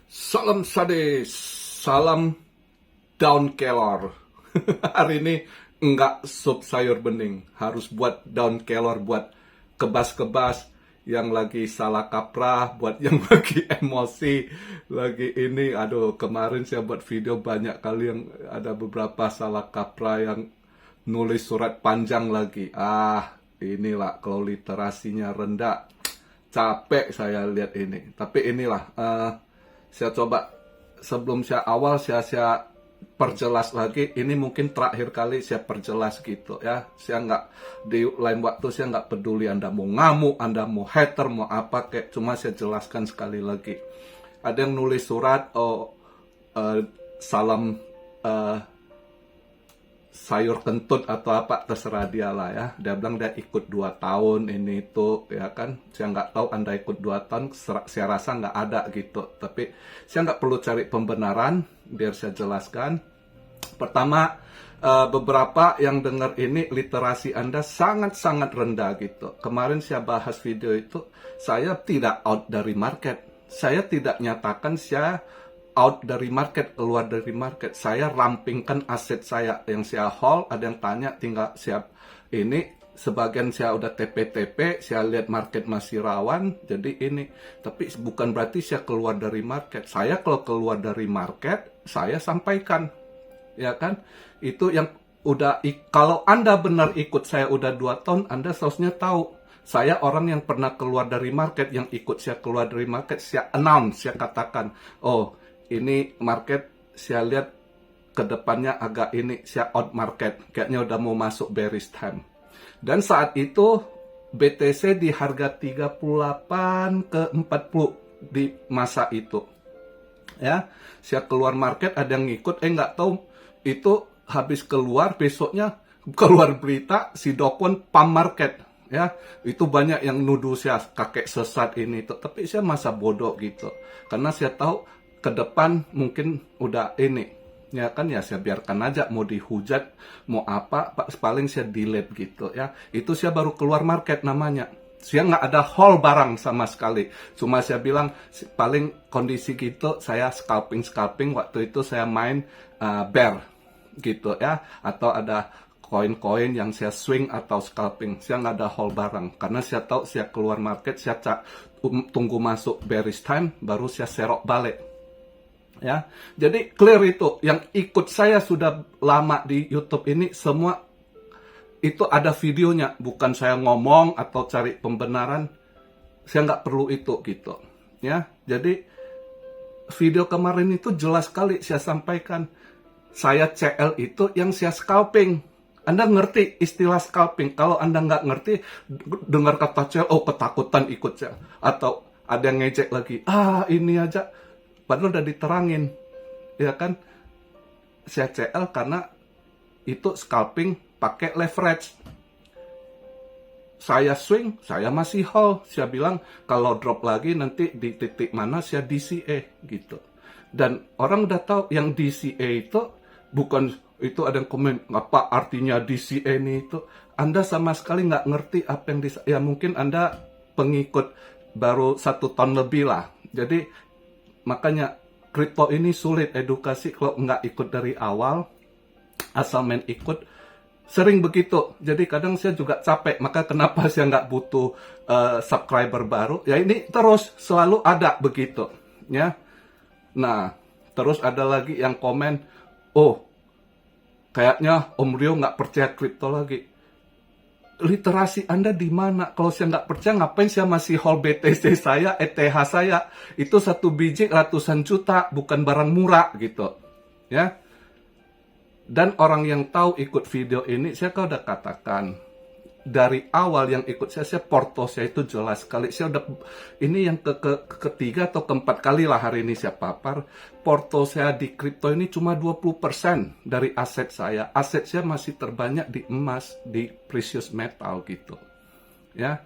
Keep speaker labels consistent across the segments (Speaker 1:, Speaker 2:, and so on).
Speaker 1: Salam sade, salam daun kelor. Hari ini enggak sup sayur bening, harus buat daun kelor buat kebas-kebas yang lagi salah kaprah, buat yang lagi emosi, lagi ini. Aduh, kemarin saya buat video banyak kali yang ada beberapa salah kaprah yang nulis surat panjang lagi. Inilah kalau literasinya rendah. Capek saya lihat ini. Tapi inilah, saya coba sebelum saya perjelas lagi. Ini mungkin terakhir kali saya perjelas gitu ya. Saya nggak, di lain waktu saya nggak peduli Anda mau ngamuk, Anda mau hater, mau apa kayak. Cuma saya jelaskan sekali lagi. Ada yang nulis surat, salam sayur kentut atau apa, terserah dia lah ya. Dia bilang dia ikut 2 tahun ini itu ya kan. Saya nggak tahu Anda ikut 2 tahun, saya rasa nggak ada gitu. Tapi saya nggak perlu cari pembenaran, biar saya jelaskan. Pertama, beberapa yang dengar ini literasi Anda sangat-sangat rendah gitu. Kemarin saya bahas video itu, saya tidak out dari market. Saya tidak nyatakan saya out dari market, keluar dari market. Saya rampingkan aset saya yang saya hold. Ada yang tanya, tinggal siap ini. Sebagian saya udah TP-TP, saya lihat market masih rawan, jadi ini. Tapi bukan berarti saya keluar dari market. Saya kalau keluar dari market, saya sampaikan, ya kan? Itu yang udah, kalau Anda benar ikut saya udah 2 tahun, Anda seharusnya tahu. Saya orang yang pernah keluar dari market, yang ikut saya keluar dari market, saya announce, saya katakan, oh, ini market saya lihat ke depannya agak ini, saya out market, kayaknya udah mau masuk bearish time. Dan saat itu BTC di harga 38 ke 40 di masa itu. Ya, saya keluar market, ada yang ngikut, nggak tahu itu habis keluar, besoknya keluar berita si Dokon pump market. Ya, itu banyak yang nuduh saya kakek sesat ini itu, tapi saya masa bodoh gitu. Karena saya tahu ke depan mungkin udah ini, ya kan, ya saya biarkan aja, mau dihujat mau apa, paling saya delete gitu ya. Itu saya baru keluar market namanya. Saya nggak ada hold barang sama sekali, cuma saya bilang paling kondisi gitu saya scalping waktu itu saya main bear gitu ya, atau ada koin-koin yang saya swing atau scalping. Saya nggak ada hold barang karena saya tahu saya keluar market, saya tunggu masuk bearish time baru saya serok balik. Ya, jadi clear itu. Yang ikut saya sudah lama di YouTube ini semua itu ada videonya, bukan saya ngomong atau cari pembenaran. Saya nggak perlu itu gitu. Ya, jadi video kemarin itu jelas sekali saya sampaikan. Saya CL itu yang saya scalping. Anda ngerti istilah scalping? Kalau Anda nggak ngerti, dengar kata CL, oh ketakutan ikut CL. Atau ada yang ngejek lagi, ini aja. Padahal udah diterangin, ya kan? Saya CL karena itu scalping pakai leverage. Saya swing, saya masih hold. Saya bilang kalau drop lagi nanti di titik mana saya DCA gitu. Dan orang udah tahu yang DCA itu bukan, itu ada yang komen, apa artinya DCA ini itu. Anda sama sekali nggak ngerti apa yang ya mungkin Anda pengikut baru 1 tahun lebih lah. Jadi makanya kripto ini sulit edukasi kalau nggak ikut dari awal, asal main ikut, sering begitu. Jadi kadang saya juga capek, maka kenapa saya nggak butuh subscriber baru, ya ini terus selalu ada begitu ya. Nah, terus ada lagi yang komen, oh kayaknya Om Rio nggak percaya kripto lagi. Literasi Anda di mana? Kalau saya nggak percaya, ngapain saya masih hold BTC saya, ETH saya? Itu 1 biji ratusan juta, bukan barang murah gitu. Ya. Dan orang yang tahu ikut video ini, saya kan udah katakan dari awal yang ikut saya porto saya itu jelas sekali. Saya udah, ini yang ketiga atau keempat kali lah hari ini saya papar. Porto saya di kripto ini cuma 20% dari aset saya. Aset saya masih terbanyak di emas, di precious metal gitu. Ya.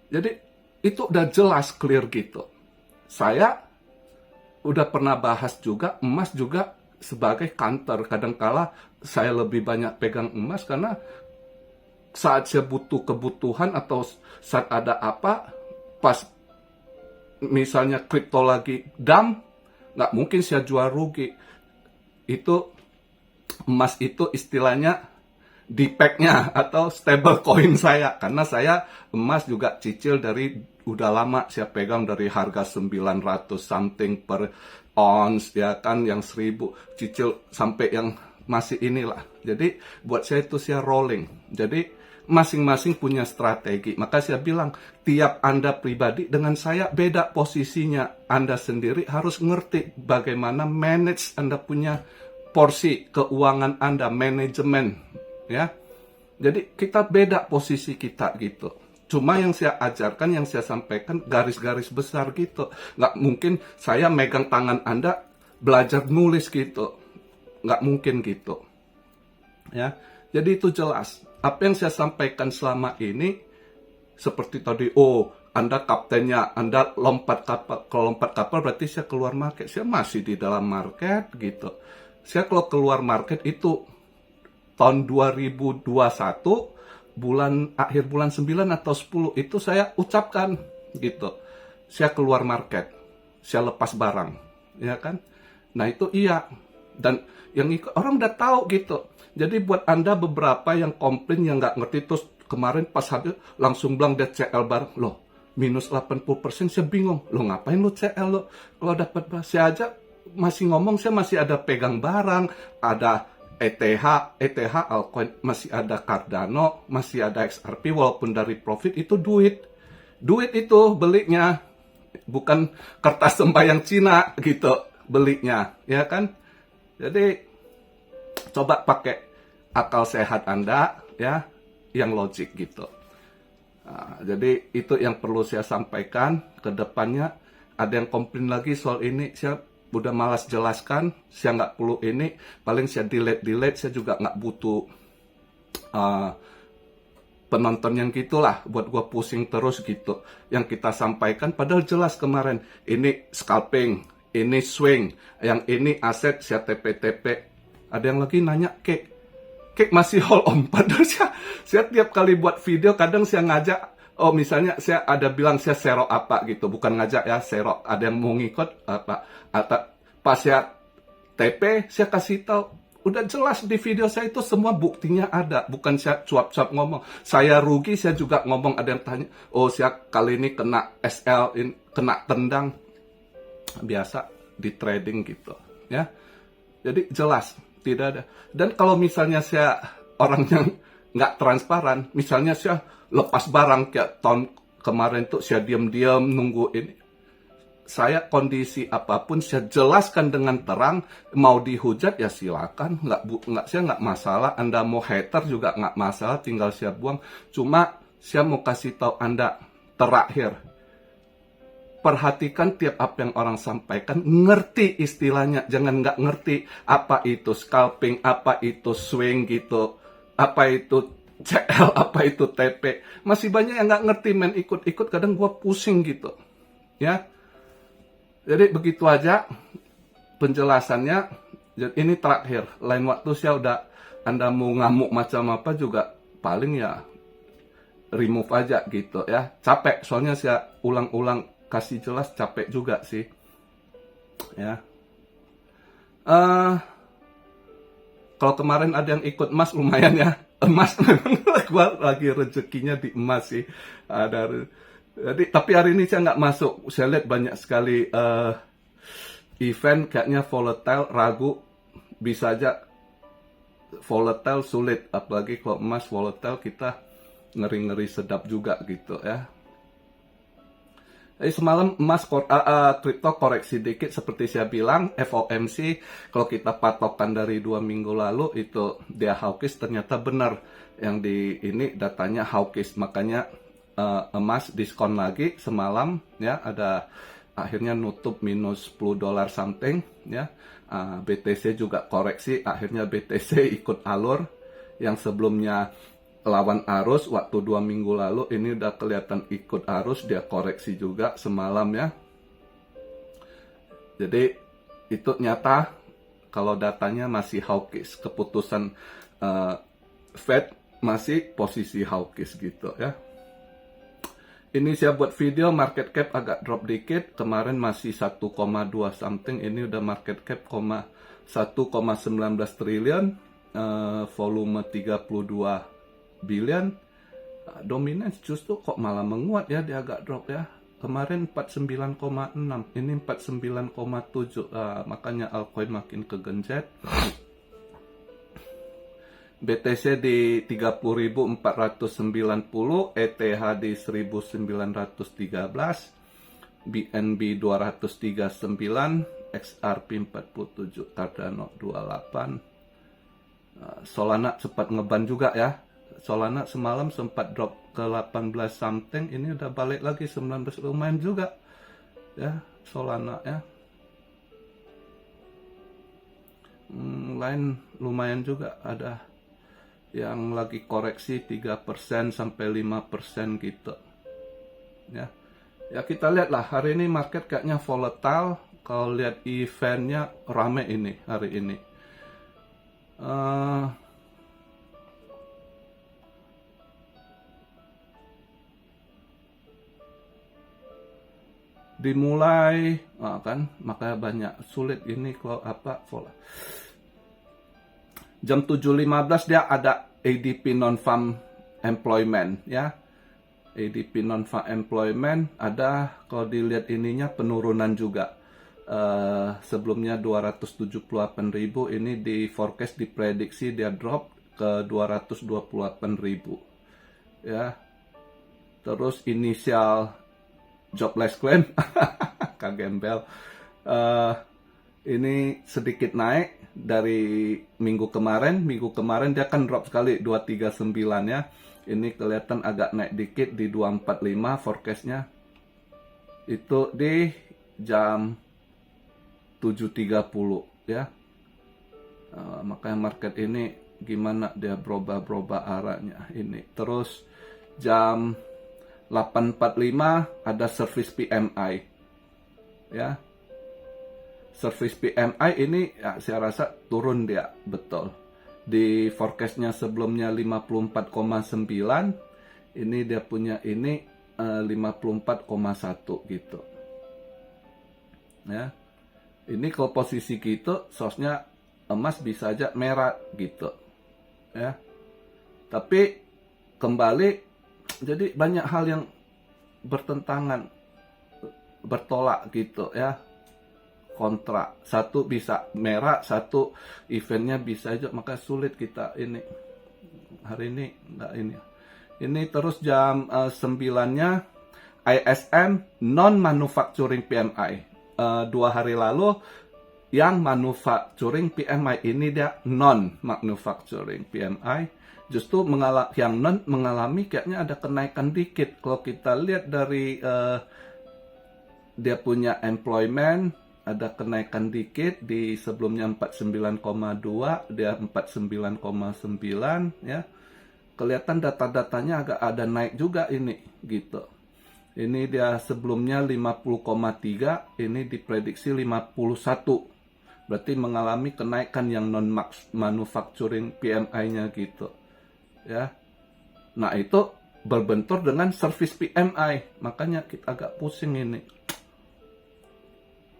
Speaker 1: Jadi itu udah jelas clear gitu. Saya udah pernah bahas juga, emas juga sebagai counter. Kadangkala saya lebih banyak pegang emas karena saat saya butuh kebutuhan atau saat ada apa, pas misalnya kripto lagi dump, nggak mungkin saya jual rugi. Itu emas itu istilahnya DPEG-nya atau stable coin saya, karena saya emas juga cicil dari udah lama, saya pegang dari harga 900 something per ounce ya kan, yang 1000 cicil sampai yang masih inilah. Jadi buat saya itu saya rolling. Jadi masing-masing punya strategi. Maka saya bilang tiap Anda pribadi dengan saya beda posisinya. Anda sendiri harus ngerti bagaimana manage Anda punya porsi keuangan Anda, manajemen ya. Jadi kita beda posisi kita gitu. Cuma yang saya ajarkan, yang saya sampaikan garis-garis besar gitu. Nggak mungkin saya megang tangan Anda belajar nulis gitu. Nggak mungkin gitu. Ya, jadi itu jelas. Apa yang saya sampaikan selama ini, seperti tadi, oh Anda kaptennya, Anda lompat kapal. Kalau lompat kapal berarti saya keluar market. Saya masih di dalam market gitu. Saya kalau keluar market itu tahun 2021 akhir bulan 9 atau 10 itu saya ucapkan gitu. Saya keluar market, saya lepas barang, ya kan? Nah itu iya. Dan yang ikut orang udah tahu gitu. Jadi buat Anda beberapa yang komplain yang nggak ngerti, terus kemarin pas habis langsung bilang dia CL barang, loh minus 80%, saya bingung. Loh ngapain lo CL lo? Kalau dapat saya aja masih ngomong, saya masih ada pegang barang, ada ETH, altcoin, masih ada Cardano, masih ada XRP, walaupun dari profit itu duit. Duit itu belinya, bukan kertas sembayang Cina gitu belinya, ya kan? Jadi coba pakai akal sehat Anda ya, yang logik gitu. Nah, jadi itu yang perlu saya sampaikan ke depannya. Ada yang komplain lagi soal ini, saya udah malas jelaskan, saya nggak perlu ini, paling saya delete, saya juga nggak butuh penonton yang gitulah, buat gua pusing terus gitu. Yang kita sampaikan, padahal jelas kemarin, ini scalping, ini swing, yang ini aset, saya TP-TP. Ada yang lagi nanya, Kek masih hold on, padahal saya tiap kali buat video, kadang saya ngajak, oh misalnya saya ada bilang saya serok apa gitu, bukan ngajak ya, serok, ada yang mau ngikut apa, atau pas saya TP, saya kasih tahu, udah jelas di video saya itu semua buktinya ada, bukan saya cuap-cuap ngomong. Saya rugi, saya juga ngomong, ada yang tanya, oh saya kali ini kena SL, kena tendang, biasa di trading gitu, ya. Jadi jelas, tidak ada. Dan kalau misalnya saya orang yang nggak transparan, misalnya saya lepas barang kayak tahun kemarin tuh saya diam-diam nunggu ini, saya kondisi apapun saya jelaskan dengan terang. Mau dihujat ya silakan, saya nggak masalah. Anda mau hater juga nggak masalah, tinggal saya buang. Cuma saya mau kasih tahu Anda terakhir, perhatikan tiap apa yang orang sampaikan, ngerti istilahnya, jangan nggak ngerti apa itu scalping, apa itu swing gitu, apa itu CL, apa itu TP. Masih banyak yang nggak ngerti, main ikut-ikut, kadang gua pusing gitu, ya. Jadi begitu aja penjelasannya. Ini terakhir, lain waktu saya udah, Anda mau ngamuk macam apa juga paling ya remove aja gitu ya. Capek, soalnya saya ulang-ulang kasih jelas, capek juga sih ya. Kalau kemarin ada yang ikut emas, lumayan ya. Emas memang gua lagi rezekinya di emas sih. Jadi, tapi hari ini saya nggak masuk. Saya lihat banyak sekali event kayaknya volatile, ragu. Bisa aja volatile sulit, apalagi kalau emas volatile kita ngeri-ngeri sedap juga gitu ya. Jadi semalam emas kripto koreksi dikit seperti saya bilang, FOMC kalau kita patokan dari 2 minggu lalu itu dia hawkish, ternyata benar yang di ini datanya hawkish, makanya emas diskon lagi semalam ya, ada akhirnya nutup minus $10 something ya. BTC juga koreksi, akhirnya BTC ikut alur yang sebelumnya lawan arus waktu 2 minggu lalu, ini udah kelihatan ikut arus, dia koreksi juga semalam ya. Jadi itu nyata kalau datanya masih hawkish, keputusan Fed masih posisi hawkish gitu ya. Ini saya buat video market cap agak drop dikit. Kemarin masih 1,2 something. Ini udah market cap 1,19 triliun. Volume 32 billion. Dominance justru kok malah menguat ya. Dia agak drop ya. Kemarin 49,6. Ini 49,7. Makanya altcoin makin kegenjet. BTC di 30.490, ETH di 1913, BNB 239, XRP 47, Cardano 28. Solana cepat ngeban juga ya. Solana semalam sempat drop ke 18 something, ini udah balik lagi 19, lumayan juga ya Solana ya. Lain lumayan juga, ada yang lagi koreksi 3% sampai 5% gitu. Ya. Ya kita lihat lah, hari ini market kayaknya volatile. Kalau lihat eventnya rame ini hari ini. Dimulai kan, makanya banyak sulit ini kalau jam 7.15 dia ada ADP non-farm employment ya. ADP non-farm employment ada, kalau dilihat ininya penurunan juga. Sebelumnya 278.000, ini di forecast diprediksi dia drop ke 228.000 ya. Terus inisial jobless claim kagembel ini sedikit naik dari minggu kemarin dia kan drop sekali 239 ya. Ini kelihatan agak naik dikit di 245 forecastnya. Itu di jam 7.30 ya. Makanya market ini gimana dia berubah arahnya ini. Terus jam 8.45 ada service PMI ya. Service PMI ini ya, saya rasa turun dia betul. Di forecastnya sebelumnya 54,9, ini dia punya ini 54,1 gitu. Ya, ini kalau posisi gitu, source-nya emas bisa aja merah gitu. Ya, tapi kembali, jadi banyak hal yang bertentangan, bertolak gitu ya. Kontra, satu bisa merah, satu eventnya bisa aja, maka sulit kita ini hari ini enggak ini terus jam 9-nya ISM non manufacturing PMI. 2 hari lalu yang manufacturing PMI, ini dia non manufacturing PMI, justru yang non mengalami kayaknya ada kenaikan dikit. Kalau kita lihat dari dia punya employment ada kenaikan dikit, di sebelumnya 49,2 dia 49,9 ya. Kelihatan data-datanya agak ada naik juga ini gitu. Ini dia sebelumnya 50,3, ini diprediksi 51. Berarti mengalami kenaikan yang non manufacturing PMI-nya gitu. Ya. Nah, itu berbentur dengan service PMI. Makanya kita agak pusing ini.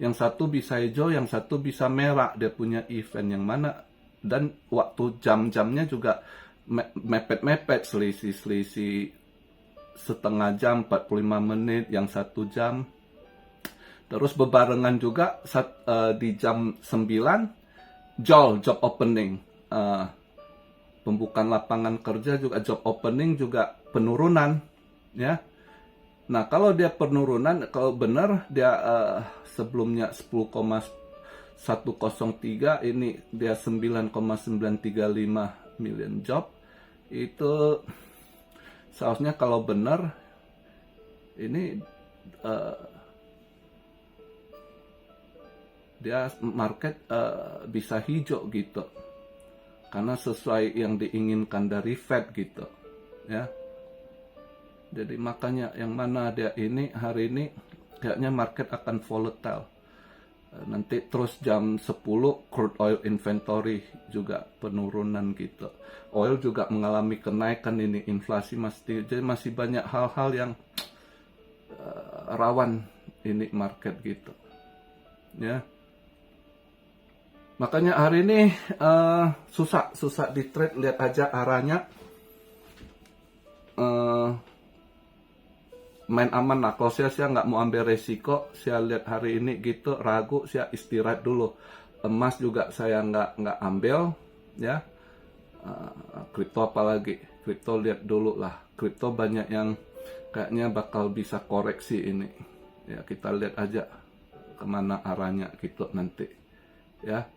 Speaker 1: Yang satu bisa hijau, yang satu bisa merah. Dia punya event yang mana. Dan waktu jam-jamnya juga mepet-mepet. Selisih setengah jam, 45 menit, yang 1 jam. Terus bebarengan juga di jam 9, job opening. Pembukaan lapangan kerja juga, job opening juga penurunan. Ya. Nah, kalau dia penurunan, kalau benar dia sebelumnya 10,103, ini dia 9,935 million job. Itu seharusnya kalau benar ini dia market bisa hijau gitu. Karena sesuai yang diinginkan dari Fed gitu. Ya. Jadi makanya yang mana dia ini hari ini kayaknya market akan volatile. Nanti terus jam 10 crude oil inventory juga penurunan gitu. Oil juga mengalami kenaikan ini, inflasi masih, jadi masih banyak hal-hal yang rawan ini market gitu ya. Makanya hari ini susah di trade. Lihat aja arahnya, main aman lah. Kalau saya nggak mau ambil resiko, saya lihat hari ini gitu ragu, saya istirahat dulu. Emas juga saya nggak ambil ya. Kripto apalagi, kripto lihat dulu lah. Kripto banyak yang kayaknya bakal bisa koreksi ini ya. Kita lihat aja kemana arahnya gitu nanti ya.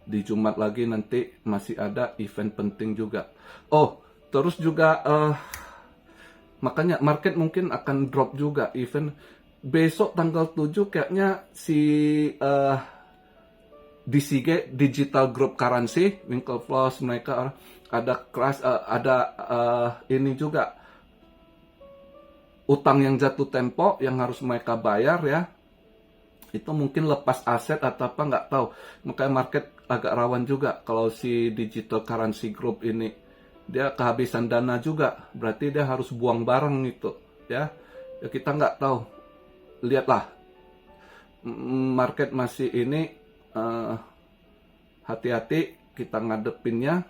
Speaker 1: Di Jumat lagi nanti masih ada event penting juga. Oh, terus juga makanya market mungkin akan drop juga. Event besok tanggal 7 kayaknya si DCG, Digital Group Currency, Winklevoss, mereka ada crash, ini juga utang yang jatuh tempo yang harus mereka bayar ya. Itu mungkin lepas aset atau apa nggak tahu. Makanya market agak rawan juga kalau si Digital Currency Group ini dia kehabisan dana juga, berarti dia harus buang barang itu ya. Ya kita nggak tahu. Lihatlah market masih ini, hati-hati kita ngadepinnya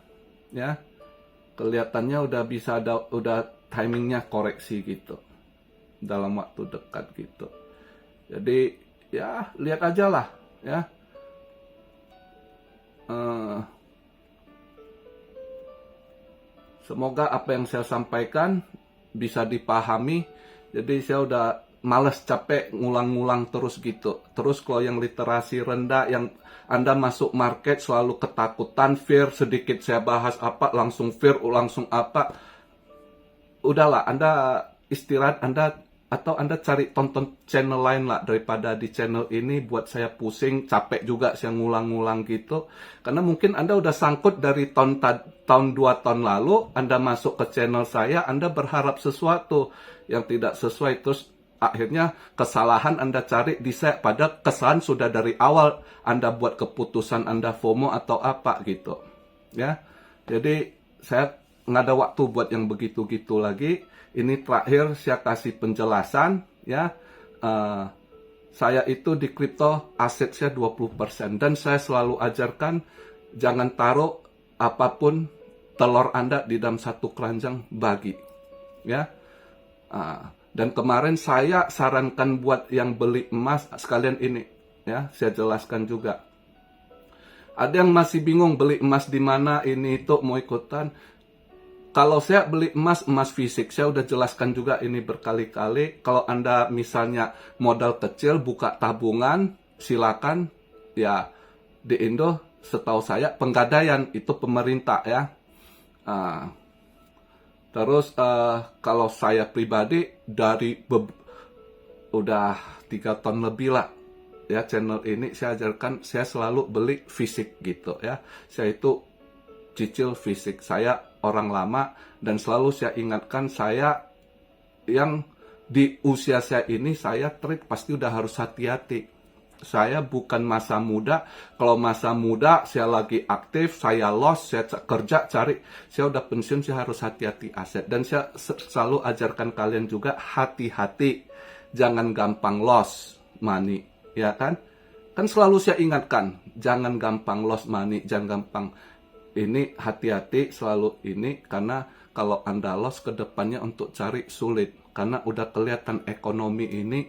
Speaker 1: ya. Kelihatannya udah bisa udah timingnya koreksi gitu dalam waktu dekat gitu. Jadi ya lihat aja lah ya. Semoga apa yang saya sampaikan bisa dipahami. Jadi saya udah males capek ngulang-ngulang terus gitu. Terus kalau yang literasi rendah, yang Anda masuk market selalu ketakutan, fear, sedikit saya bahas apa langsung fear, langsung apa. Udahlah, Anda istirahat, Anda cari tonton channel lain lah daripada di channel ini buat saya pusing, capek juga saya ngulang-ngulang gitu. Karena mungkin Anda udah sangkut dari tahun 2 tahun lalu, Anda masuk ke channel saya, Anda berharap sesuatu yang tidak sesuai, terus akhirnya kesalahan Anda cari di saya, pada kesalahan sudah dari awal Anda buat keputusan Anda FOMO atau apa gitu. Ya. Jadi saya nggak ada waktu buat yang begitu-gitu lagi. Ini terakhir saya kasih penjelasan ya. Saya itu di kripto aset saya 20%, dan saya selalu ajarkan jangan taruh apapun telur Anda di dalam satu keranjang, bagi ya. Dan kemarin saya sarankan buat yang beli emas sekalian ini ya, saya jelaskan juga. Ada yang masih bingung beli emas di mana, ini itu mau ikutan. Kalau saya beli emas fisik, saya udah jelaskan juga ini berkali-kali. Kalau Anda misalnya modal kecil, buka tabungan, silakan. Ya, di Indo setahu saya Pegadaian itu pemerintah ya. Terus kalau saya pribadi dari udah 3 tahun lebih lah ya channel ini, saya ajarkan, saya selalu beli fisik gitu ya. Saya itu cicil fisik, saya orang lama, dan selalu saya ingatkan, saya yang di usia saya ini, saya trade pasti udah harus hati-hati. Saya bukan masa muda. Kalau masa muda saya lagi aktif, saya loss, saya kerja cari, saya udah pensiun, saya harus hati-hati aset. Dan saya selalu ajarkan kalian juga hati-hati, jangan gampang loss money, ya kan? Kan selalu saya ingatkan, jangan gampang loss money, jangan gampang ini, hati-hati selalu ini, karena kalau Anda loss ke depannya untuk cari sulit, karena udah kelihatan ekonomi ini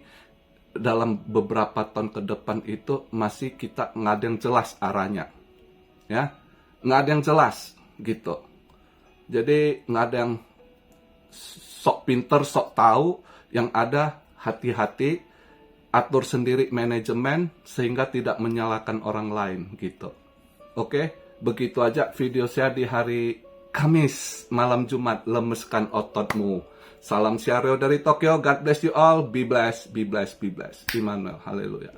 Speaker 1: dalam beberapa tahun ke depan itu masih kita nggak ada yang jelas arahnya ya, nggak ada yang jelas gitu. Jadi nggak ada yang sok pinter, sok tahu, yang ada hati-hati, atur sendiri manajemen sehingga tidak menyalahkan orang lain gitu. Oke? Begitu aja video saya di hari Kamis malam Jumat. Lemeskan ototmu. Salam Syario dari Tokyo. God bless you all. Be blessed, be blessed, be blessed. Immanuel. Haleluya.